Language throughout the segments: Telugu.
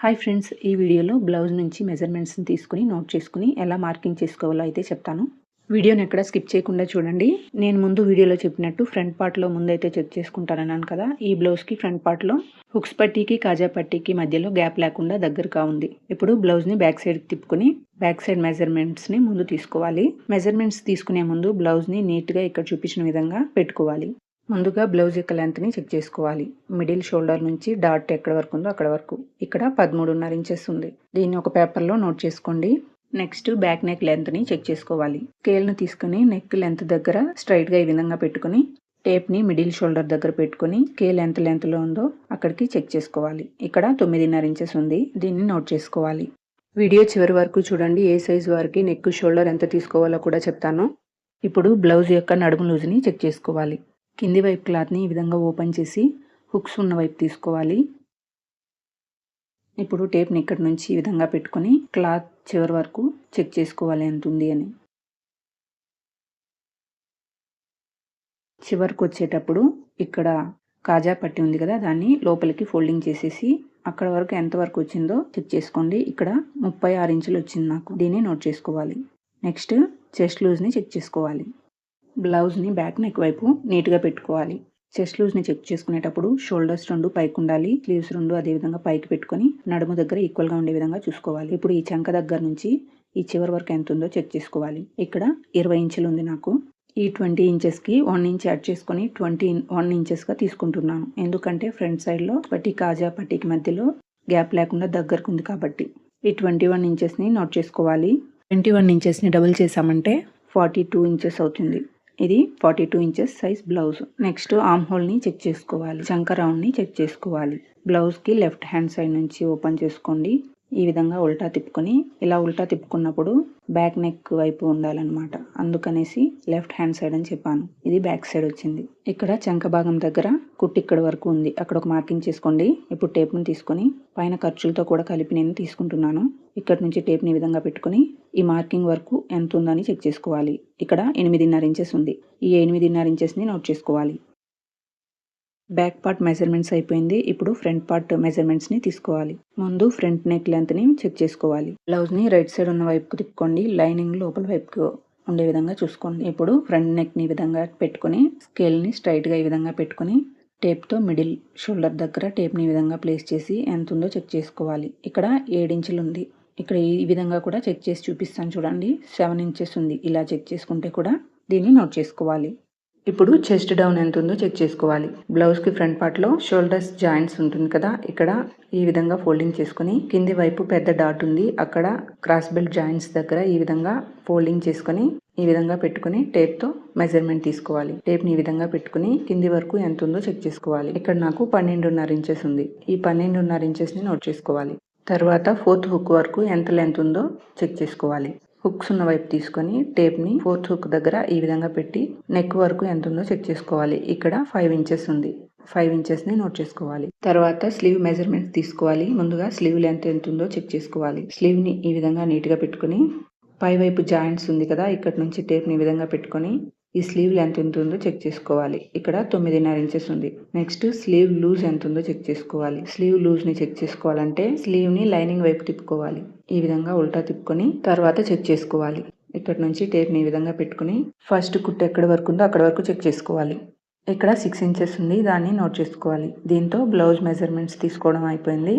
హాయ్ ఫ్రెండ్స్, ఈ వీడియోలో బ్లౌజ్ నుంచి మెజర్మెంట్స్ని తీసుకుని నోట్ చేసుకుని ఎలా మార్కింగ్ చేసుకోవాలో అయితే చెప్తాను. వీడియోని ఎక్కడ స్కిప్ చేయకుండా చూడండి. నేను ముందు వీడియోలో చెప్పినట్టు ఫ్రంట్ పార్ట్లో ముందైతే చెక్ చేసుకుంటానన్నాను కదా. ఈ బ్లౌజ్కి ఫ్రంట్ పార్ట్లో హుక్స్ పట్టీకి కాజా పట్టీకి మధ్యలో గ్యాప్ లేకుండా దగ్గరగా ఉంది. ఇప్పుడు బ్లౌజ్ని బ్యాక్ సైడ్కి తిప్పుకొని బ్యాక్ సైడ్ మెజర్మెంట్స్ని ముందు తీసుకోవాలి. మెజర్మెంట్స్ తీసుకునే ముందు బ్లౌజ్ని నీట్గా ఇక్కడ చూపించిన విధంగా పెట్టుకోవాలి. ముందుగా బ్లౌజ్ యొక్క లెంత్ని చెక్ చేసుకోవాలి. మిడిల్ షోల్డర్ నుంచి డాట్ ఎక్కడ వరకు ఉందో అక్కడ వరకు. ఇక్కడ 13.5 ఇంచెస్ ఉంది. దీన్ని ఒక పేపర్లో నోట్ చేసుకోండి. నెక్స్ట్ బ్యాక్ నెక్ లెంత్ని చెక్ చేసుకోవాలి. స్కేల్ని తీసుకుని నెక్ లెంత్ దగ్గర స్ట్రైట్గా ఈ విధంగా పెట్టుకుని టేప్ని మిడిల్ షోల్డర్ దగ్గర పెట్టుకుని స్కేల్ ఎంత లెంత్లో ఉందో అక్కడికి చెక్ చేసుకోవాలి. ఇక్కడ 9.5 ఇంచెస్ ఉంది. దీన్ని నోట్ చేసుకోవాలి. వీడియో చివరి వరకు చూడండి. ఏ సైజ్ వారికి నెక్ షోల్డర్ ఎంత తీసుకోవాలో కూడా చెప్తాను. ఇప్పుడు బ్లౌజ్ యొక్క నడుము లూజ్ని చెక్ చేసుకోవాలి. కింది వైపు క్లాత్ని ఈ విధంగా ఓపెన్ చేసి హుక్స్ ఉన్న వైపు తీసుకోవాలి. ఇప్పుడు టేప్ని ఇక్కడ నుంచి ఈ విధంగా పెట్టుకొని క్లాత్ చివరి వరకు చెక్ చేసుకోవాలి ఎంత ఉంది అని. చివరికి వచ్చేటప్పుడు ఇక్కడ కాజా పట్టి ఉంది కదా, దాన్ని లోపలికి ఫోల్డింగ్ చేసేసి అక్కడ వరకు ఎంత వరకు వచ్చిందో చెక్ చేసుకోండి. ఇక్కడ 36 ఇంచులు వచ్చింది నాకు. దీన్ని నోట్ చేసుకోవాలి. నెక్స్ట్ చెస్ట్ లూజ్ని చెక్ చేసుకోవాలి. బ్లౌజ్ని బ్యాక్ నెక్ వైపు నీట్గా పెట్టుకోవాలి. చెస్ట్ లూజ్ని చెక్ చేసుకునేటప్పుడు షోల్డర్స్ 2 పైకి ఉండాలి, స్లీవ్స్ 2 అదే విధంగా పైకి పెట్టుకొని నడుము దగ్గర ఈక్వల్గా ఉండే విధంగా చూసుకోవాలి. ఇప్పుడు ఈ చంక దగ్గర నుంచి ఈ చివరి వరకు ఎంత ఉందో చెక్ చేసుకోవాలి. ఇక్కడ 20 ఇంచులు ఉంది నాకు. ఈ 20 ఇంచెస్కి 1 ఇంచ్ యాడ్ చేసుకొని 21 ఇంచెస్గా తీసుకుంటున్నాను. ఎందుకంటే ఫ్రంట్ సైడ్లో పట్టి కాజా పట్టీకి మధ్యలో గ్యాప్ లేకుండా దగ్గరకు ఉంది కాబట్టి. ఈ 21 ఇంచెస్ని నోట్ చేసుకోవాలి. 21 ఇంచెస్ని డబుల్ చేసామంటే 42 ఇంచెస్ అవుతుంది. ఇది 42 inches size blouse. Next arm హోల్ని చెక్ చేసుకోవాలి. చంక రౌండ్ని చెక్ చేసుకోవాలి. బ్లౌజ్కి లెఫ్ట్ హ్యాండ్ సైడ్ నుంచి ఓపెన్ చేసుకోండి. ఈ విధంగా ఉల్టా తిప్పుకొని, ఇలా ఉల్టా తిప్పుకున్నప్పుడు బ్యాక్ నెక్ వైపు ఉండాలన్నమాట. అందుకనేసి లెఫ్ట్ హ్యాండ్ సైడ్ అని చెప్పాను. ఇది బ్యాక్ సైడ్ వచ్చింది. ఇక్కడ చంక భాగం దగ్గర కుట్టు ఇక్కడ వరకు ఉంది. అక్కడ ఒక మార్కింగ్ చేసుకోండి. ఇప్పుడు టేప్ని తీసుకొని పైన ఖర్చులతో కూడా కలిపి నేను తీసుకుంటున్నాను. ఇక్కడ నుంచి టేప్ని ఈ విధంగా పెట్టుకొని ఈ మార్కింగ్ వరకు ఎంత ఉందని చెక్ చేసుకోవాలి. ఇక్కడ 8.5 ఇంచెస్ ఉంది. ఈ 8.5 ఇంచెస్ని నోట్ చేసుకోవాలి. బ్యాక్ పార్ట్ మెజర్మెంట్స్ అయిపోయింది. ఇప్పుడు ఫ్రంట్ పార్ట్ మెజర్మెంట్స్ని తీసుకోవాలి. ముందు ఫ్రంట్ నెక్ లెంత్ని చెక్ చేసుకోవాలి. బ్లౌజ్ని రైట్ సైడ్ ఉన్న వైపుకు తిప్పుకోండి. లైనింగ్ లోపల వైపుకు ఉండే విధంగా చూసుకోండి. ఇప్పుడు ఫ్రంట్ నెక్ని ఈ విధంగా పెట్టుకొని స్కేల్ని స్ట్రైట్గా ఈ విధంగా పెట్టుకొని టేప్తో మిడిల్ షోల్డర్ దగ్గర టేప్ని ఈ విధంగా ప్లేస్ చేసి ఎంత ఉందో చెక్ చేసుకోవాలి. ఇక్కడ 7 ఇంచులు ఉంది. ఇక్కడ ఈ విధంగా కూడా చెక్ చేసి చూపిస్తాను చూడండి. 7 ఇంచెస్ ఉంది. ఇలా చెక్ చేసుకుంటే కూడా దీన్ని నోట్ చేసుకోవాలి. ఇప్పుడు చెస్ట్ డౌన్ ఎంత ఉందో చెక్ చేసుకోవాలి. బ్లౌజ్కి ఫ్రంట్ పార్ట్లో షోల్డర్స్ జాయింట్స్ ఉంటుంది కదా, ఇక్కడ ఈ విధంగా ఫోల్డింగ్ చేసుకుని కింది వైపు పెద్ద డాట్ ఉంది, అక్కడ క్రాస్ బెల్ట్ జాయింట్స్ దగ్గర ఈ విధంగా ఫోల్డింగ్ చేసుకుని ఈ విధంగా పెట్టుకుని టేప్తో మెజర్మెంట్ తీసుకోవాలి. టేప్ని ఈ విధంగా పెట్టుకుని కింది వరకు ఎంత ఉందో చెక్ చేసుకోవాలి. ఇక్కడ నాకు 12.5 ఇంచెస్ ఉంది. ఈ 12.5 ఇంచెస్ని నోట్ చేసుకోవాలి. తర్వాత 4th హుక్ వరకు ఎంత లెంత్ ఉందో చెక్ చేసుకోవాలి. హుక్స్ ఉన్న వైపు తీసుకొని టేప్ని 4th హుక్ దగ్గర ఈ విధంగా పెట్టి నెక్ వరకు ఎంత ఉందో చెక్ చేసుకోవాలి. ఇక్కడ 5 ఇంచెస్ ఉంది. 5 ఇంచెస్ని నోట్ చేసుకోవాలి. తర్వాత స్లీవ్ మెజర్మెంట్స్ తీసుకోవాలి. ముందుగా స్లీవ్ లెంత్ ఎంత ఉందో చెక్ చేసుకోవాలి. స్లీవ్ని ఈ విధంగా నీట్గా పెట్టుకుని పై వైపు జాయింట్స్ ఉంది కదా, ఇక్కడ నుంచి టేప్ని ఈ విధంగా పెట్టుకొని ఈ స్లీవ్ లెంత్ ఎంత ఉందో చెక్ చేసుకోవాలి. ఇక్కడ 9.5 ఇంచెస్ ఉంది. నెక్స్ట్ స్లీవ్ లూజ్ ఎంత ఉందో చెక్ చేసుకోవాలి. స్లీవ్ లూజ్ని చెక్ చేసుకోవాలంటే స్లీవ్ని లైనింగ్ వైపు తిప్పుకోవాలి. ఈ విధంగా ఉల్టా తిప్పుకొని తర్వాత చెక్ చేసుకోవాలి. ఇక్కడ నుంచి టేప్ని ఈ విధంగా పెట్టుకుని ఫస్ట్ కుట్టు ఎక్కడ వరకు ఉందో అక్కడ వరకు చెక్ చేసుకోవాలి. ఇక్కడ 6 ఇంచెస్ ఉంది. దాన్ని నోట్ చేసుకోవాలి. దీంతో బ్లౌజ్ మెజర్మెంట్స్ తీసుకోవడం అయిపోయింది.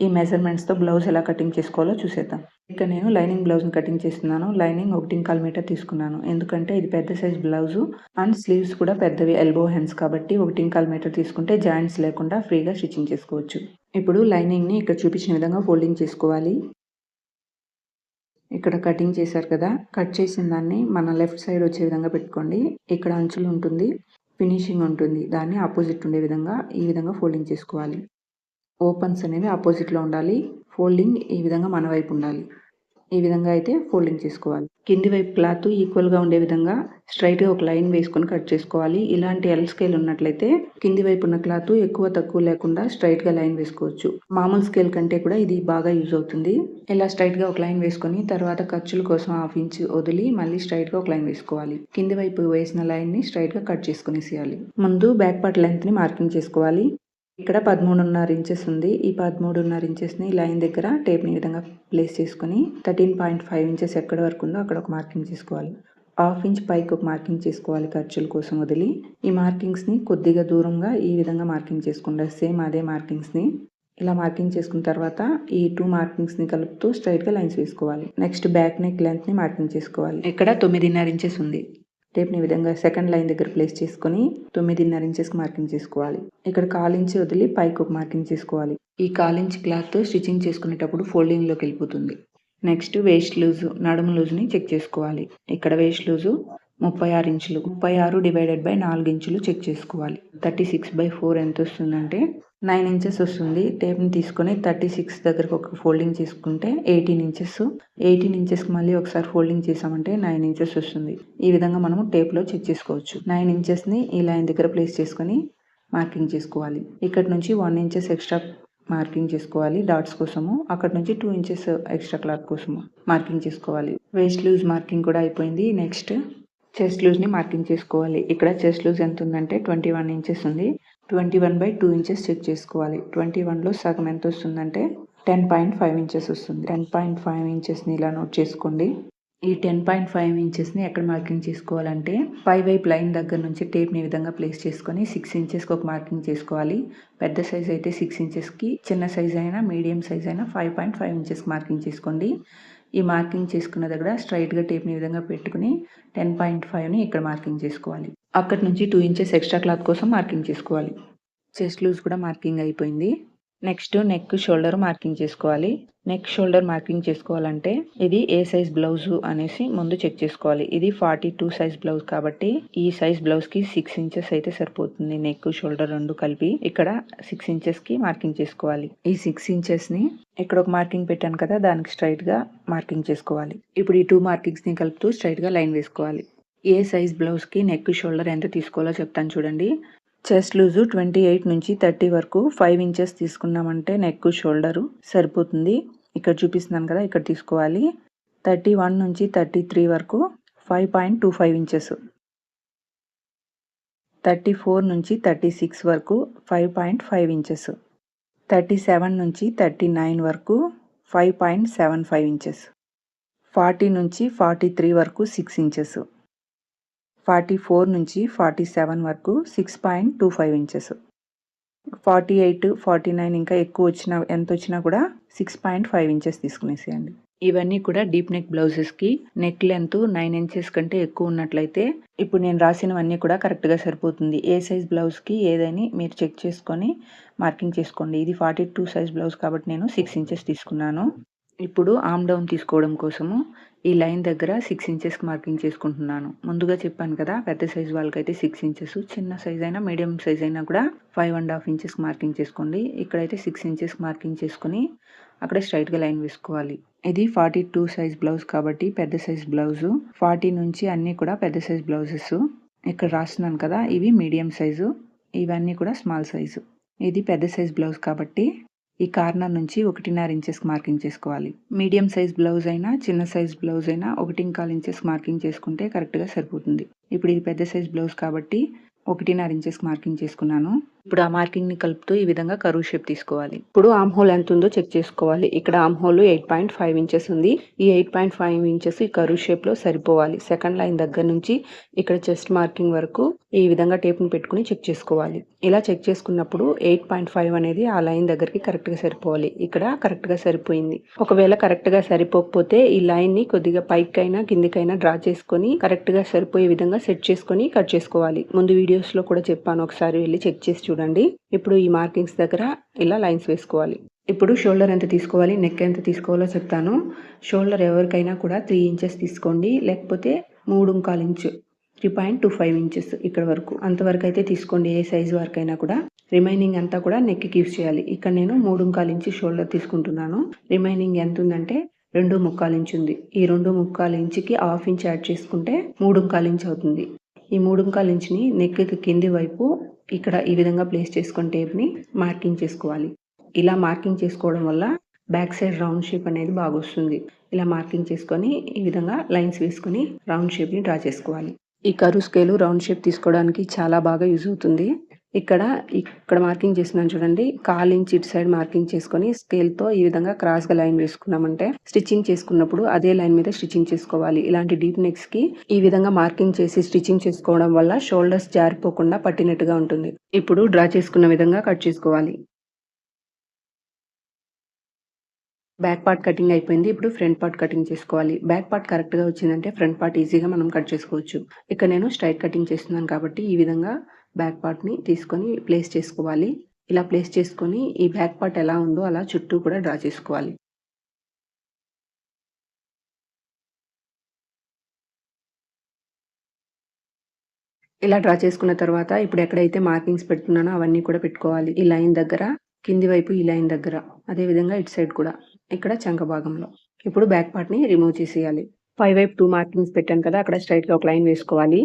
ఈ మెజర్మెంట్స్తో బ్లౌజ్ ఎలా కటింగ్ చేసుకోవాలో చూసేద్దాం. ఇక్కడ నేను లైనింగ్ బ్లౌజ్ని కటింగ్ చేస్తున్నాను. లైనింగ్ 1.25 మీటర్ తీసుకున్నాను. ఎందుకంటే ఇది పెద్ద సైజ్ బ్లౌజు అండ్ స్లీవ్స్ కూడా పెద్దవి, ఎల్బో హ్యాండ్స్ కాబట్టి 1.25 మీటర్ తీసుకుంటే జాయింట్స్ లేకుండా ఫ్రీగా స్టిచ్చింగ్ చేసుకోవచ్చు. ఇప్పుడు లైనింగ్ని ఇక్కడ చూపించిన విధంగా ఫోల్డింగ్ చేసుకోవాలి. ఇక్కడ కటింగ్ చేశారు కదా, కట్ చేసిన దాన్ని మన లెఫ్ట్ సైడ్ వచ్చే విధంగా పెట్టుకోండి. ఇక్కడ అంచులు ఉంటుంది, ఫినిషింగ్ ఉంటుంది. దాన్ని ఆపోజిట్ ఉండే విధంగా ఈ విధంగా ఫోల్డింగ్ చేసుకోవాలి. ఓపెన్స్ అనేవి ఆపోజిట్లో ఉండాలి. ఫోల్డింగ్ ఈ విధంగా మన వైపు ఉండాలి. ఈ విధంగా అయితే ఫోల్డింగ్ చేసుకోవాలి. కింది వైపు క్లాత్ ఈక్వల్గా ఉండే విధంగా స్ట్రైట్గా ఒక లైన్ వేసుకొని కట్ చేసుకోవాలి. ఇలాంటి ఎల్ స్కేల్ ఉన్నట్లయితే కింది వైపు ఉన్న క్లాత్ ఎక్కువ తక్కువ లేకుండా స్ట్రైట్గా లైన్ వేసుకోవచ్చు. మామూలు స్కేల్ కంటే కూడా ఇది బాగా యూజ్ అవుతుంది. ఇలా స్ట్రైట్గా ఒక లైన్ వేసుకొని తర్వాత ఖర్చుల కోసం 1/2 ఇంచ్ వదిలి మళ్ళీ స్ట్రైట్గా ఒక లైన్ వేసుకోవాలి. కింది వైపు వేసిన లైన్ని స్ట్రైట్గా కట్ చేసుకునేసేయాలి. ముందు బ్యాక్ పార్ట్ లెంత్ని మార్కింగ్ చేసుకోవాలి. ఇక్కడ 13.5 ఇంచెస్ ఉంది. ఈ 13.5 ఇంచెస్ని లైన్ దగ్గర టేప్ని ఈ విధంగా ప్లేస్ చేసుకొని 13.5 ఇంచెస్ ఎక్కడ వరకు ఉందో అక్కడ ఒక మార్కింగ్ చేసుకోవాలి. 1/2 ఇంచ్ పైకి ఒక మార్కింగ్ చేసుకోవాలి ఖర్చుల కోసం వదిలి. ఈ మార్కింగ్స్ని కొద్దిగా దూరంగా ఈ విధంగా మార్కింగ్ చేసుకోండి. సేమ్ అదే మార్కింగ్స్ని ఇలా మార్కింగ్ చేసుకున్న తర్వాత ఈ 2 మార్కింగ్స్ని కలుపుతూ స్ట్రైట్గా లైన్స్ వేసుకోవాలి. నెక్స్ట్ బ్యాక్ నెక్ లెంత్ని మార్కింగ్ చేసుకోవాలి. ఇక్కడ 9.5 ఇంచెస్ ఉంది. టేప్ని ఈ విధంగా సెకండ్ లైన్ దగ్గర ప్లేస్ చేసుకొని 9.5 ఇంచెస్కి మార్కింగ్ చేసుకోవాలి. ఇక్కడ 1/4 ఇంచ్ వదిలి పైకి ఒక మార్కింగ్ చేసుకోవాలి. ఈ 1/4 ఇంచ్ క్లాత్ స్టిచ్చింగ్ చేసుకునేటప్పుడు ఫోల్డింగ్లోకి వెళ్ళిపోతుంది. నెక్స్ట్ వేస్ట్ లూజు, నడుము లూజ్ని చెక్ చేసుకోవాలి. ఇక్కడ వేస్ట్ లూజు 36 ఇంచులు, 36 డివైడెడ్ బై 4 ఇంచులు చెక్ చేసుకోవాలి. 36/4 ఎంత వస్తుందంటే 9 ఇంచెస్ వస్తుంది. టేప్ని తీసుకొని 36 దగ్గరకు ఒక ఫోల్డింగ్ చేసుకుంటే 18 ఇంచెస్. 18 ఇంచెస్కి మళ్ళీ ఒకసారి ఫోల్డింగ్ చేసామంటే 9 ఇంచెస్ వస్తుంది. ఈ విధంగా మనము టేప్లో చెక్ చేసుకోవచ్చు. 9 ఇంచెస్ని ఈ లైన్ దగ్గర ప్లేస్ చేసుకొని మార్కింగ్ చేసుకోవాలి. ఇక్కడ నుంచి 1 ఇంచెస్ ఎక్స్ట్రా మార్కింగ్ చేసుకోవాలి డాట్స్ కోసము. అక్కడ నుంచి 2 ఇంచెస్ ఎక్స్ట్రా క్లాత్ కోసము మార్కింగ్ చేసుకోవాలి. వేస్ట్ లూజ్ మార్కింగ్ కూడా అయిపోయింది. నెక్స్ట్ చెస్ట్ లూజ్ని మార్కింగ్ చేసుకోవాలి. ఇక్కడ చెస్ట్ లూజ్ ఎంత ఉందంటే 21 ఇంచెస్ ఉంది. 21/2 ఇంచెస్ చెక్ చేసుకోవాలి. 21లో సగం ఎంత వస్తుందంటే 10.5 ఇంచెస్ వస్తుంది. 10.5 ఇంచెస్ని ఇలా నోట్ చేసుకోండి. ఈ 10.5 ఇంచెస్ని ఎక్కడ మార్కింగ్ చేసుకోవాలంటే పై వైపు లైన్ దగ్గర నుంచి టేప్ని ఈ విధంగా ప్లేస్ చేసుకొని 6 ఇంచెస్కి ఒక మార్కింగ్ చేసుకోవాలి. పెద్ద సైజ్ అయితే 6 ఇంచెస్కి, చిన్న సైజ్ అయినా మీడియం సైజ్ అయినా 5.5 ఇంచెస్కి మార్కింగ్ చేసుకోండి. ఈ మార్కింగ్ చేసుకున్న దగ్గర స్ట్రైట్గా టేప్ని ఈ విధంగా పెట్టుకుని 10.5ని ఇక్కడ మార్కింగ్ చేసుకోవాలి. అక్కడి నుంచి 2 ఇంచెస్ ఎక్స్ట్రా క్లాత్ కోసం మార్కింగ్ చేసుకోవాలి. చెస్ట్ లూజ్ కూడా మార్కింగ్ అయిపోయింది. నెక్స్ట్ నెక్ షోల్డర్ మార్కింగ్ చేసుకోవాలి. నెక్ షోల్డర్ మార్కింగ్ చేసుకోవాలంటే ఇది ఏ సైజ్ బ్లౌజు అనేసి ముందు చెక్ చేసుకోవాలి. ఇది 42 సైజ్ బ్లౌజ్ కాబట్టి ఈ సైజ్ బ్లౌజ్కి 6 ఇంచెస్ అయితే సరిపోతుంది. నెక్ షోల్డర్ రెండు కలిపి ఇక్కడ 6 ఇంచెస్కి మార్కింగ్ చేసుకోవాలి. ఈ 6 ఇంచెస్ని ఇక్కడ ఒక మార్కింగ్ పెట్టాను కదా, దానికి స్ట్రైట్గా మార్కింగ్ చేసుకోవాలి. ఇప్పుడు ఈ 2 మార్కింగ్స్ని కలుపుతూ స్ట్రైట్గా లైన్ వేసుకోవాలి. ఏ సైజ్ బ్లౌజ్కి నెక్ షోల్డర్ ఎంత తీసుకోవాలో చెప్తాను చూడండి. చెస్ట్ లూజు 28 నుంచి 30 వరకు 5 ఇంచెస్ తీసుకున్నామంటే నెక్ షోల్డరు సరిపోతుంది. ఇక్కడ చూపిస్తున్నాను కదా, ఇక్కడ తీసుకోవాలి. 31 నుంచి 33 వరకు 5.25 ఇంచెస్. 34 నుంచి 36 వరకు 5.5 ఇంచెస్. 37 నుంచి 39 వరకు 5.75 ఇంచెస్. 40 నుంచి 43 వరకు 6 ఇంచెస్. 44 నుంచి 47 వరకు 6.25 ఇంచెస్. 48, 49 ఇంకా ఎక్కువ వచ్చినా ఎంత వచ్చినా కూడా 6.5 ఇంచెస్ తీసుకునేసేయండి. ఇవన్నీ కూడా డీప్ నెక్ బ్లౌజెస్కి నెక్ లెంత్ 9 ఇంచెస్ కంటే ఎక్కువ ఉన్నట్లయితే ఇప్పుడు నేను రాసినవన్నీ కూడా కరెక్ట్గా సరిపోతుంది. ఏ సైజ్ బ్లౌజ్కి ఏదని మీరు చెక్ చేసుకొని మార్కింగ్ చేసుకోండి. ఇది 42 సైజ్ బ్లౌజ్ కాబట్టి నేను 6 ఇంచెస్ తీసుకున్నాను. ఇప్పుడు ఆమ్ డౌన్ తీసుకోవడం కోసము ఈ లైన్ దగ్గర 6 ఇంచెస్కి మార్కింగ్ చేసుకుంటున్నాను. ముందుగా చెప్పాను కదా, పెద్ద సైజ్ వాళ్ళకైతే 6 ఇంచెస్, చిన్న సైజ్ అయినా మీడియం సైజ్ అయినా కూడా 5.5 ఇంచెస్కి మార్కింగ్ చేసుకోండి. ఇక్కడైతే 6 ఇంచెస్కి మార్కింగ్ చేసుకొని అక్కడ స్ట్రైట్గా లైన్ వేసుకోవాలి. ఇది 42 సైజ్ బ్లౌజ్ కాబట్టి పెద్ద సైజ్ బ్లౌజు. 40 నుంచి అన్నీ కూడా పెద్ద సైజ్ బ్లౌజెస్. ఇక్కడ రాస్తున్నాను కదా, ఇవి మీడియం సైజు, ఇవన్నీ కూడా స్మాల్ సైజు. ఇది పెద్ద సైజ్ బ్లౌజ్ కాబట్టి ఈ కార్నర్ నుంచి 1.5 ఇంచెస్కి మార్కింగ్ చేసుకోవాలి. మీడియం సైజ్ బ్లౌజ్ అయినా చిన్న సైజ్ బ్లౌజ్ అయినా 1.25 ఇంచెస్ మార్కింగ్ చేసుకుంటే కరెక్ట్గా సరిపోతుంది. ఇప్పుడు ఇది పెద్ద సైజ్ బ్లౌజ్ కాబట్టి 1.5 ఇంచెస్కి మార్కింగ్ చేసుకున్నాను. ఇప్పుడు ఆ మార్కింగ్ని కలుపుతూ ఈ విధంగా కర్వ్ షేప్ తీసుకోవాలి. ఇప్పుడు ఆమ్ హోల్ ఎంత ఉందో చెక్ చేసుకోవాలి. ఇక్కడ ఆమ్ హోల్ 8.5 ఇంచెస్ ఉంది. ఈ 8.5 ఇంచెస్ ఈ కర్వ్ షేప్లో సరిపోవాలి. సెకండ్ లైన్ దగ్గర నుంచి ఇక్కడ చెస్ట్ మార్కింగ్ వరకు ఈ విధంగా టేప్ని పెట్టుకుని చెక్ చేసుకోవాలి. ఇలా చెక్ చేసుకున్నప్పుడు 8.5 అనేది ఆ లైన్ దగ్గరికి కరెక్ట్గా సరిపోవాలి. ఇక్కడ కరెక్ట్గా సరిపోయింది. ఒకవేళ కరెక్ట్గా సరిపోకపోతే ఈ లైన్ని కొద్దిగా పైకైనా కిందికైనా డ్రా చేసుకొని కరెక్ట్గా సరిపోయే విధంగా సెట్ చేసుకొని కట్ చేసుకోవాలి. ముందు వీడియోస్లో కూడా చెప్పాను, ఒకసారి వెళ్ళి చెక్ చేసి చూడండి. ఇప్పుడు ఈ మార్కింగ్స్ దగ్గర ఇలా లైన్స్ వేసుకోవాలి. ఇప్పుడు షోల్డర్ ఎంత తీసుకోవాలి, నెక్ ఎంత తీసుకోవాలో చెప్తాను. షోల్డర్ ఎవరికైనా కూడా 3 ఇంచెస్ తీసుకోండి, లేకపోతే 3.25 ఇంచు, 3.25 ఇంచెస్ ఇక్కడ వరకు, అంతవరకు అయితే తీసుకోండి. ఏ సైజు వరకైనా కూడా. రిమైనింగ్ అంతా కూడా నెక్కి యూస్ చేయాలి. ఇక్కడ నేను 3.25 ఇంచు షోల్డర్ తీసుకుంటున్నాను. రిమైనింగ్ ఎంత ఉందంటే 2.25 ఇంచు ఉంది. ఈ 2.25 ఇంచుకి 1/2 ఇంచ్ యాడ్ చేసుకుంటే 3.25 ఇంచ్ అవుతుంది. ఈ 3.25 ఇంచుని నెక్కి కింది వైపు ఇక్కడ ఈ విధంగా ప్లేస్ చేసుకొని టేప్ని మార్కింగ్ చేసుకోవాలి. ఇలా మార్కింగ్ చేసుకోవడం వల్ల బ్యాక్ సైడ్ రౌండ్ షేప్ అనేది బాగా వస్తుంది. ఇలా మార్కింగ్ చేసుకొని ఈ విధంగా లైన్స్ వేసుకొని రౌండ్ షేప్ని డ్రా చేసుకోవాలి. ఈ కర్వ్ స్కేలు రౌండ్ షేప్ తీసుకోవడానికి చాలా బాగా యూజ్ అవుతుంది. ఇక్కడ మార్కింగ్ చేస్తున్నాను చూడండి. 1/4 ఇంచ్ ఇటు సైడ్ మార్కింగ్ చేసుకొని స్కేల్‌తో ఈ విధంగా క్రాస్‌గా లైన్ వేసుకున్నామంటే స్టిచ్చింగ్ చేసుకున్నప్పుడు అదే లైన్ మీద స్టిచ్చింగ్ చేసుకోవాలి. ఇలాంటి డీప్ నెక్స్‌కి ఈ విధంగా మార్కింగ్ చేసి స్టిచ్చింగ్ చేసుకోవడం వల్ల షోల్డర్స్ జారిపోకుండా పట్టినట్టుగా ఉంటుంది. ఇప్పుడు డ్రా చేసుకున్న విధంగా కట్ చేసుకోవాలి. బ్యాక్ పార్ట్ కటింగ్ అయిపోయింది. ఇప్పుడు ఫ్రంట్ పార్ట్ కటింగ్ చేసుకోవాలి. బ్యాక్ పార్ట్ కరెక్ట్‌గా వచ్చిందంటే ఫ్రంట్ పార్ట్ ఈజీగా మనం కట్ చేసుకోవచ్చు. ఇక్కడ నేను స్ట్రెయిట్ కటింగ్ చేస్తున్నాను కాబట్టి ఈ విధంగా బ్యాక్ పార్ట్‌ని తీసుకొని ప్లేస్ చేసుకోవాలి. ఇలా ప్లేస్ చేసుకొని ఈ బ్యాక్ పార్ట్ ఎలా ఉందో అలా చుట్టూ కూడా డ్రా చేసుకోవాలి. ఇలా డ్రా చేసుకున్న తర్వాత ఇప్పుడు ఎక్కడైతే మార్కింగ్స్ పెడుతున్నానో అవన్నీ కూడా పెట్టుకోవాలి. ఈ లైన్ దగ్గర, కింది వైపు ఈ లైన్ దగ్గర, అదే విధంగా ఇటు సైడ్ కూడా, ఇక్కడ చంక భాగంలో. ఇప్పుడు బ్యాక్ పార్ట్‌ని రిమూవ్ చేసేయాలి. పై వైపు 2 మార్కింగ్స్ పెట్టాను కదా! అక్కడ స్ట్రెయిట్‌గా ఒక లైన్ వేసుకోవాలి.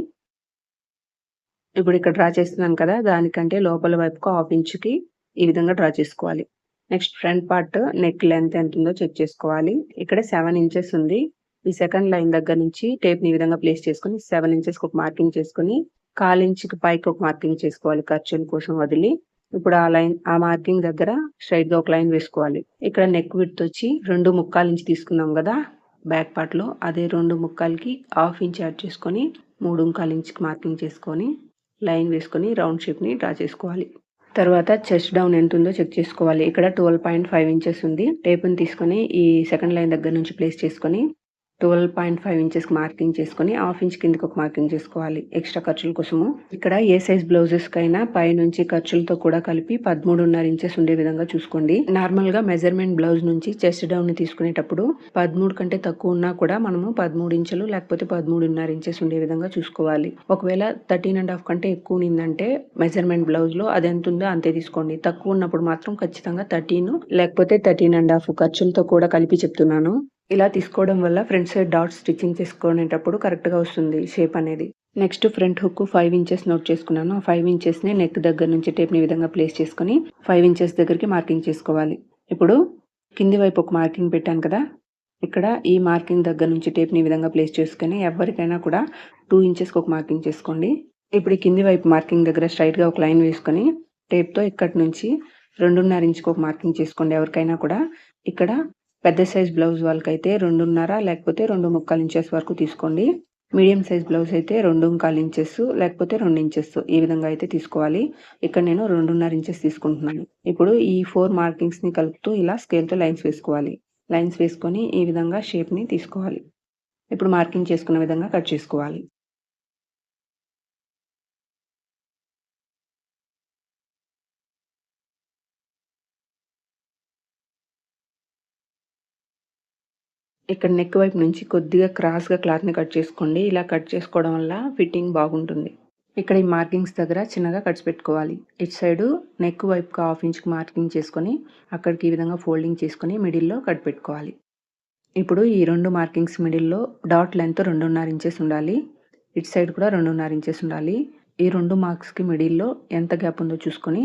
ఇప్పుడు ఇక్కడ డ్రా చేస్తున్నాను కదా! దానికంటే లోపల వైపుకు 1/2 ఇంచుకి ఈ విధంగా డ్రా చేసుకోవాలి. Next front part neck length ఎంతుందో చెక్ చేసుకోవాలి. ఇక్కడ 7 ఇంచెస్ ఉంది. ఈ సెకండ్ లైన్ దగ్గర నుంచి టేప్‌ని ఈ విధంగా ప్లేస్ చేసుకొని 7 ఇంచెస్‌కి ఒక మార్కింగ్ చేసుకొని 1/4 ఇంచుకి పైకి ఒక మార్కింగ్ చేసుకోవాలి ఖర్చుల కోసం వదిలి. ఇప్పుడు ఆ మార్కింగ్ దగ్గర స్ట్రెయిట్‌గా ఒక లైన్ వేసుకోవాలి. ఇక్కడ నెక్ విడ్త్ వచ్చి 2/4 ఇంచ్ తీసుకున్నాం గదా! బ్యాక్ పార్ట్‌లో అదే 2/4కి 1/2 ఇంచ్ యాడ్ చేసుకొని 3/4 ఇంచ్‌కి మార్కింగ్ చేసుకొని లైన్ వేసుకొని రౌండ్ షేప్‌ని డ్రా చేసుకోవాలి. తర్వాత చెస్ట్ డౌన్ ఎంతుందో చెక్ చేసుకోవాలి. ఇక్కడ 12.5 ఇంచెస్ ఉంది. టేప్‌ని తీసుకొని ఈ సెకండ్ లైన్ దగ్గర నుంచి ప్లేస్ చేసుకొని 12.5 ఇంచెస్‌కి మార్కింగ్ చేసుకొని 1/2 ఇంచ్ కిందకి ఒక మార్కింగ్ చేసుకోవాలి. ఎక్స్‌ట్రా ఖర్చుల కోసము. ఇక్కడ ఏ సైజ్ బ్లౌజెస్‌కైనా పైనుంచి ఖర్చులతో కూడా కలిపి 13.5 ఇంచెస్ ఉండే విధంగా చూసుకోండి. నార్మల్‌గా మెజర్‌మెంట్ బ్లౌజ్ నుంచి చెస్ట్ డౌన్‌ని తీసుకునేటప్పుడు 13 కంటే తక్కువ ఉన్నా కూడా మనము 13 ఇంచులు లేకపోతే 13.5 ఇంచెస్ ఉండే విధంగా చూసుకోవాలి. ఒకవేళ 13.5 కంటే ఎక్కువ ఉన్నిందంటే మెజర్‌మెంట్ బ్లౌజ్‌లో అదెంతుందో అంతే తీసుకోండి. తక్కువ ఉన్నప్పుడు మాత్రం ఖచ్చితంగా 13 లేకపోతే 13.5 ఖర్చులతో కూడా కలిపి చెప్తున్నాను. ఇలా తీసుకోవడం వల్ల ఫ్రంట్ సైడ్ డాట్స్ స్టిచ్చింగ్ చేసుకునేటప్పుడు కరెక్ట్‌గా వస్తుంది షేప్ అనేది. Next front hook 5 inches note చేసుకున్నాను. ఆ 5 ఇంచెస్‌ని నెక్ దగ్గర నుంచి టేప్‌ని ఈ విధంగా ప్లేస్ చేసుకొని 5 ఇంచెస్ దగ్గరికి మార్కింగ్ చేసుకోవాలి. ఇప్పుడు కింది వైపు ఒక మార్కింగ్ పెట్టాను కదా! ఇక్కడ ఈ మార్కింగ్ దగ్గర నుంచి టేప్‌ని ఈ విధంగా ప్లేస్ చేసుకొని ఎవరికైనా కూడా 2 ఇంచెస్‌కి ఒక మార్కింగ్ చేసుకోండి. ఇప్పుడు ఈ కింది వైపు మార్కింగ్ దగ్గర స్ట్రెయిట్‌గా ఒక లైన్ వేసుకొని టేప్‌తో ఇక్కడి నుంచి 2.5 ఇంచుకి ఒక మార్కింగ్ చేసుకోండి ఎవరికైనా కూడా. ఇక్కడ పెద్ద సైజ్ బ్లౌజ్ వాళ్ళకైతే 2.5 లేకపోతే 2.25 ఇంచెస్ వరకు తీసుకోండి. మీడియం సైజ్ బ్లౌజ్ అయితే 2.25 ఇంచెస్ లేకపోతే 2 ఇంచెస్ ఈ విధంగా అయితే తీసుకోవాలి. ఇక్కడ నేను 2.5 ఇంచెస్ తీసుకుంటున్నాను. ఇప్పుడు ఈ 4 మార్కింగ్స్‌ని కలుపుతూ ఇలా స్కేల్‌తో లైన్స్ వేసుకోవాలి. లైన్స్ వేసుకొని ఈ విధంగా షేప్‌ని తీసుకోవాలి. ఇప్పుడు మార్కింగ్ చేసుకున్న విధంగా కట్ చేసుకోవాలి. ఇక్కడ నెక్ వైపు నుంచి కొద్దిగా క్రాస్‌గా క్లాత్‌ని కట్ చేసుకోండి. ఇలా కట్ చేసుకోవడం వల్ల ఫిట్టింగ్ బాగుంటుంది. ఇక్కడ ఈ మార్కింగ్స్ దగ్గర చిన్నగా కట్స్ పెట్టుకోవాలి. ఇటు సైడు నెక్ వైపుకి 1/2 ఇంచ్‌కి మార్కింగ్ చేసుకొని అక్కడికి ఈ విధంగా ఫోల్డింగ్ చేసుకొని మిడిల్‌లో కట్ పెట్టుకోవాలి. ఇప్పుడు ఈ 2 మార్కింగ్స్ మిడిల్‌లో డాట్ లెంత్ 2.5 ఇంచెస్ ఉండాలి. ఇటు సైడ్ కూడా 2.5 ఇంచెస్ ఉండాలి. ఈ 2 మార్క్స్‌కి మిడిల్‌లో ఎంత గ్యాప్ ఉందో చూసుకొని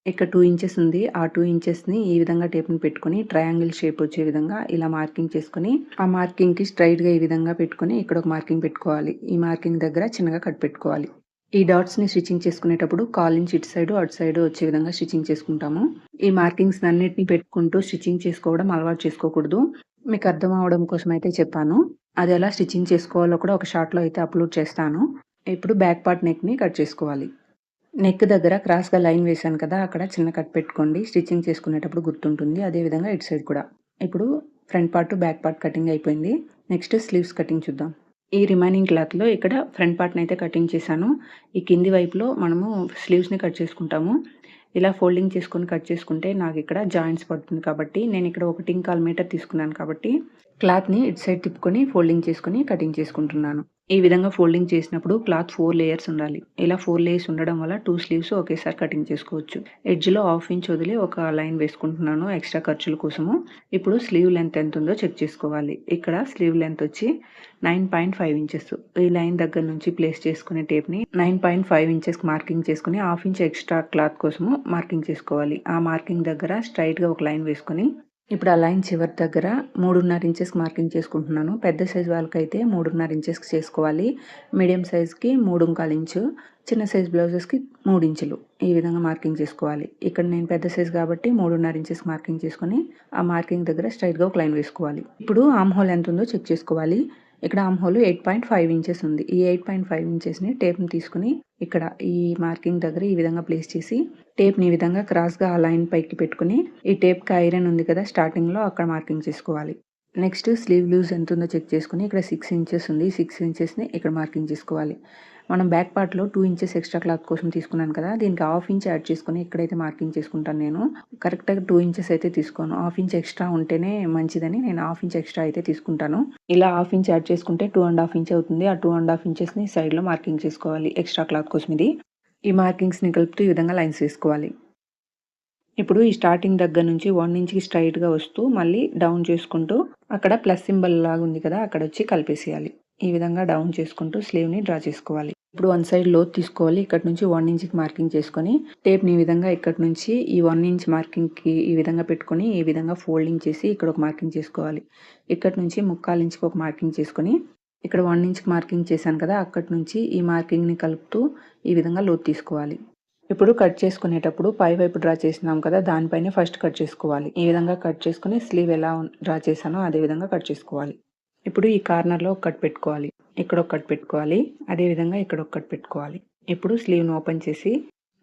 ఇక్కడ 2 ఇంచెస్ ఉంది. ఆ 2 ఇంచెస్‌ని ఈ విధంగా టేప్‌ని పెట్టుకొని ట్రయాంగిల్ షేప్ వచ్చే విధంగా ఇలా మార్కింగ్ చేసుకొని, ఆ మార్కింగ్‌కి స్ట్రెయిట్‌గా ఈ విధంగా పెట్టుకొని ఇక్కడ ఒక మార్కింగ్ పెట్టుకోవాలి. ఈ మార్కింగ్ దగ్గర చిన్నగా కట్ పెట్టుకోవాలి. ఈ డాట్స్‌ని స్టిచ్చింగ్ చేసుకునేటప్పుడు 1/4 ఇంచ్ ఇటు సైడు, అటు సైడు వచ్చే విధంగా స్టిచ్చింగ్ చేసుకుంటాము. ఈ మార్కింగ్స్ అన్నిటిని పెట్టుకుంటూ స్టిచ్చింగ్ చేసుకోవడం అలవాటు చేసుకోకూడదు. మీకు అర్థం అవ్వడం కోసం అయితే చెప్పాను. అది ఎలా స్టిచ్చింగ్ చేసుకోవాలో కూడా ఒక షార్ట్‌లో అయితే అప్‌లోడ్ చేస్తాను. ఇప్పుడు బ్యాక్ పార్ట్ నెక్‌ని కట్ చేసుకోవాలి. నెక్ దగ్గర క్రాస్‌గా లైన్ వేశాను కదా! అక్కడ చిన్న కట్ పెట్టుకోండి. స్టిచ్చింగ్ చేసుకునేటప్పుడు గుర్తుంటుంది. అదే విధంగా ఇటు సైడ్ కూడా. ఇప్పుడు front part, back part cutting అయిపోయింది. నెక్స్ట్ స్లీవ్స్ కటింగ్ చూద్దాం. ఈ రిమైనింగ్ క్లాత్‌లో ఇక్కడ ఫ్రంట్ పార్ట్‌నైతే కటింగ్ చేశాను. ఈ కింది వైపులో మనము స్లీవ్స్‌ని కట్ చేసుకుంటాము. ఇలా ఫోల్డింగ్ చేసుకొని కట్ చేసుకుంటే నాకిక్కడ జాయింట్స్ పడుతుంది కాబట్టి నేనిక్కడ 1.25 మీటర్ తీసుకున్నాను కాబట్టి క్లాత్‌ని ఇటు సైడ్ తిప్పుకొని ఫోల్డింగ్ చేసుకొని కటింగ్ చేసుకుంటున్నాను. ఈ విధంగా ఫోల్డింగ్ చేసినప్పుడు క్లాత్ 4 లేయర్స్ ఉండాలి. ఇలా 4 లేయర్స్ ఉండడం వల్ల 2 స్లీవ్స్ ఒకేసారి కటింగ్ చేసుకోవచ్చు. ఎడ్జ్‌లో 1/2 ఇంచ్ వదిలి ఒక లైన్ వేసుకుంటున్నాను ఎక్స్‌ట్రా ఖర్చుల కోసము. ఇప్పుడు స్లీవ్ లెంత్ ఎంతుందో చెక్ చేసుకోవాలి. ఇక్కడ స్లీవ్ లెంత్ వచ్చి 9.5 ఇంచెస్. ఈ లైన్ దగ్గర నుంచి ప్లేస్ చేసుకునే టేప్‌ని 9.5 ఇంచెస్‌కి మార్కింగ్ చేసుకొని 1/2 ఇంచ్ ఎక్స్‌ట్రా క్లాత్ కోసము మార్కింగ్ చేసుకోవాలి. ఆ మార్కింగ్ దగ్గర స్ట్రెయిట్‌గా ఒక లైన్ వేసుకొని ఇప్పుడు ఆ లైన్ చివరి దగ్గర 3.5 ఇంచెస్‌కి మార్కింగ్ చేసుకుంటున్నాను. పెద్ద సైజ్ వాళ్ళకైతే 3.5 ఇంచెస్‌కి చేసుకోవాలి. మీడియం సైజ్‌కి 3.25 ఇంచు, చిన్న సైజ్ బ్లౌజెస్‌కి 3 ఇంచులు ఈ విధంగా మార్కింగ్ చేసుకోవాలి. ఇక్కడ నేను పెద్ద సైజ్ కాబట్టి 3.5 ఇంచెస్‌కి మార్కింగ్ చేసుకొని, ఆ మార్కింగ్ దగ్గర స్ట్రెయిట్‌గా ఒక లైన్ వేసుకోవాలి. ఇప్పుడు ఆర్మ్ హోల్ ఎంత ఉందో చెక్ చేసుకోవాలి. ఇక్కడ ఆర్మ్ హోల్ 8.5 ఇంచెస్ ఉంది. ఈ 8.5 ఇంచెస్‌ని టేప్‌ని తీసుకొని ఇక్కడ ఈ మార్కింగ్ దగ్గర ఈ విధంగా ప్లేస్ చేసి, టేప్‌ని ఈ విధంగా క్రాస్‌గా ఆ లైన్ పైకి పెట్టుకొని, ఈ టేప్‌కి ఐరన్ ఉంది కదా స్టార్టింగ్‌లో అక్కడ మార్కింగ్ చేసుకోవాలి. నెక్స్ట్ స్లీవ్ లూజ్ ఎంత ఉందో చెక్ చేసుకొని, ఇక్కడ 6 ఇంచెస్ ఉంది. 6 ఇంచెస్‌ని ఇక్కడ మార్కింగ్ చేసుకోవాలి. మనం బ్యాక్ పార్ట్‌లో 2 ఇంచెస్ ఎక్స్ట్రా క్లాత్ కోసం తీసుకున్నాను కదా! దీనికి హాఫ్ ఇంచ్ యాడ్ చేసుకొని ఇక్కడైతే మార్కింగ్ చేసుకుంటాను నేను. కరెక్ట్‌గా 2 ఇంచెస్ అయితే తీసుకోను. హాఫ్ ఇంచ్ ఎక్స్ట్రా ఉంటేనే మంచిదని నేను హాఫ్ ఇంచ్ ఎక్స్ట్రా అయితే తీసుకుంటాను. ఇలా హాఫ్ ఇంచ్ యాడ్ చేసుకుంటే 2½ ఇంచ్ అవుతుంది. ఆ 2½ ఇంచెస్‌ని సైడ్‌లో మార్కింగ్ చేసుకోవాలి. ఎక్స్ట్రా క్లాత్ కోసం ఇది. ఈ మార్కింగ్స్‌ని కలుపుతూ ఈ విధంగా లైన్స్ వేసుకోవాలి. ఇప్పుడు ఈ స్టార్టింగ్ దగ్గర నుంచి 1 ఇంచ్‌కి స్ట్రెయిట్‌గా వస్తూ మళ్ళీ డౌన్ చేసుకుంటూ అక్కడ ప్లస్ సింబల్ లాగా ఉంది కదా! అక్కడొచ్చి కలిపేసేయాలి. ఈ విధంగా డౌన్ చేసుకుంటూ స్లీవ్‌ని డ్రా చేసుకోవాలి. ఇప్పుడు వన్ సైడ్ లోతు తీసుకోవాలి. ఇక్కడి నుంచి 1 ఇంచ్‌కి మార్కింగ్ చేసుకొని టేప్‌ని ఈ విధంగా ఇక్కడి నుంచి ఈ 1 ఇంచ్ మార్కింగ్‌కి ఈ విధంగా పెట్టుకొని ఈ విధంగా ఫోల్డింగ్ చేసి ఇక్కడ ఒక మార్కింగ్ చేసుకోవాలి. ఇక్కడి నుంచి 3/4 ఇంచ్‌కి ఒక మార్కింగ్ చేసుకొని ఇక్కడ 1 ఇంచ్‌కి మార్కింగ్ చేశాను కదా! అక్కడి నుంచి ఈ మార్కింగ్‌ని కలుపుతూ ఈ విధంగా లోతు తీసుకోవాలి. ఇప్పుడు కట్ చేసుకునేటప్పుడు పై వైపు డ్రా చేసినాం కదా! దానిపైనే ఫస్ట్ కట్ చేసుకోవాలి. ఈ విధంగా కట్ చేసుకొని స్లీవ్ ఎలా డ్రా చేశానో అదే విధంగా కట్ చేసుకోవాలి. ఇప్పుడు ఈ కార్నర్‌లో ఒక కట్ పెట్టుకోవాలి. ఇక్కడ ఒక కట్ పెట్టుకోవాలి. అదే విధంగా ఇక్కడ ఒక కట్ పెట్టుకోవాలి. ఇప్పుడు స్లీవ్‌ని ఓపెన్ చేసి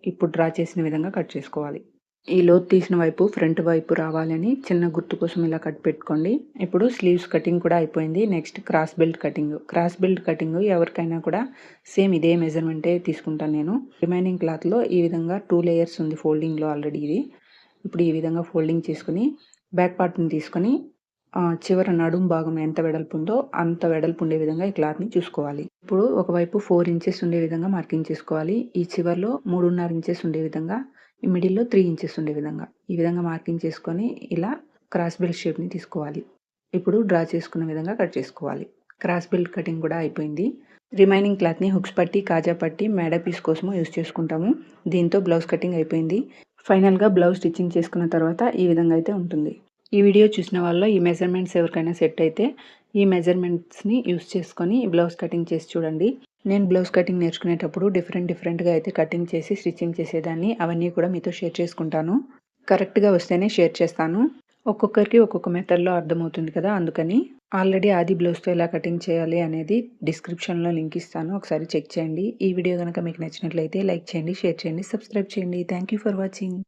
ఇప్పుడు డ్రా చేసిన విధంగా కట్ చేసుకోవాలి. ఈ లోతు తీసిన వైపు ఫ్రంట్ వైపు రావాలని చిన్న గుర్తు కోసం ఇలా కట్ పెట్టుకోండి. ఇప్పుడు స్లీవ్స్ కటింగ్ కూడా అయిపోయింది. Next cross belt cutting. Cross belt cutting ఎవరికైనా కూడా సేమ్ ఇదే మెజర్మెంటే తీసుకుంటాను నేను. రిమైనింగ్ క్లాత్‌లో ఈ విధంగా 2 లేయర్స్ ఉంది ఫోల్డింగ్‌లో ఆల్రెడీ ఇది. ఇప్పుడు ఈ విధంగా ఫోల్డింగ్ చేసుకొని బ్యాక్ పార్ట్‌ని తీసుకొని చివర నడుం భాగం ఎంత వెడల్పు ఉందో అంత వెడల్పు ఉండే విధంగా ఈ క్లాత్‌ని చూసుకోవాలి. ఇప్పుడు ఒకవైపు 4 ఇంచెస్ ఉండే విధంగా మార్కింగ్ చేసుకోవాలి. ఈ చివర్లో 3.5 ఇంచెస్ ఉండే విధంగా, ఈ మిడిల్‌లో 3 ఇంచెస్ ఉండే విధంగా ఈ విధంగా మార్కింగ్ చేసుకొని ఇలా క్రాస్ బెల్ట్ షేప్‌ని తీసుకోవాలి. ఇప్పుడు డ్రా చేసుకున్న విధంగా కట్ చేసుకోవాలి. క్రాస్ బెల్ట్ కటింగ్ కూడా అయిపోయింది. రిమైనింగ్ క్లాత్‌ని హుక్స్ పట్టి, కాజా పట్టి, మేడ పీస్ కోసము యూజ్ చేసుకుంటాము. దీంతో బ్లౌజ్ కటింగ్ అయిపోయింది. ఫైనల్‌గా బ్లౌజ్ స్టిచ్చింగ్ చేసుకున్న తర్వాత ఈ విధంగా అయితే ఉంటుంది. ఈ వీడియో చూసిన వాళ్ళలో ఈ మెజర్మెంట్స్ ఎవరికైనా సెట్ అయితే ఈ మెజర్మెంట్స్‌ని యూజ్ చేసుకొని బ్లౌజ్ కటింగ్ చేసి చూడండి. నేను బ్లౌజ్ కటింగ్ నేర్చుకునేటప్పుడు డిఫరెంట్‌గా అయితే కటింగ్ చేసి స్టిచ్చింగ్ చేసేదాన్ని. అవన్నీ కూడా మీతో షేర్ చేసుకుంటాను. కరెక్ట్‌గా వస్తేనే షేర్ చేస్తాను. ఒక్కొక్కరికి ఒక్కొక్క మెథడ్‌లో అర్థమవుతుంది కదా! అందుకని. ఆల్రెడీ ఆది బ్లౌజ్‌తో ఎలా కటింగ్ చేయాలి అనేది డిస్క్రిప్షన్‌లో లింక్ ఇస్తాను. ఒకసారి చెక్ చేయండి. ఈ వీడియో గనుక మీకు నచ్చినట్లయితే లైక్ చేయండి, షేర్ చేయండి, సబ్స్క్రైబ్ చేయండి. Thank you for watching.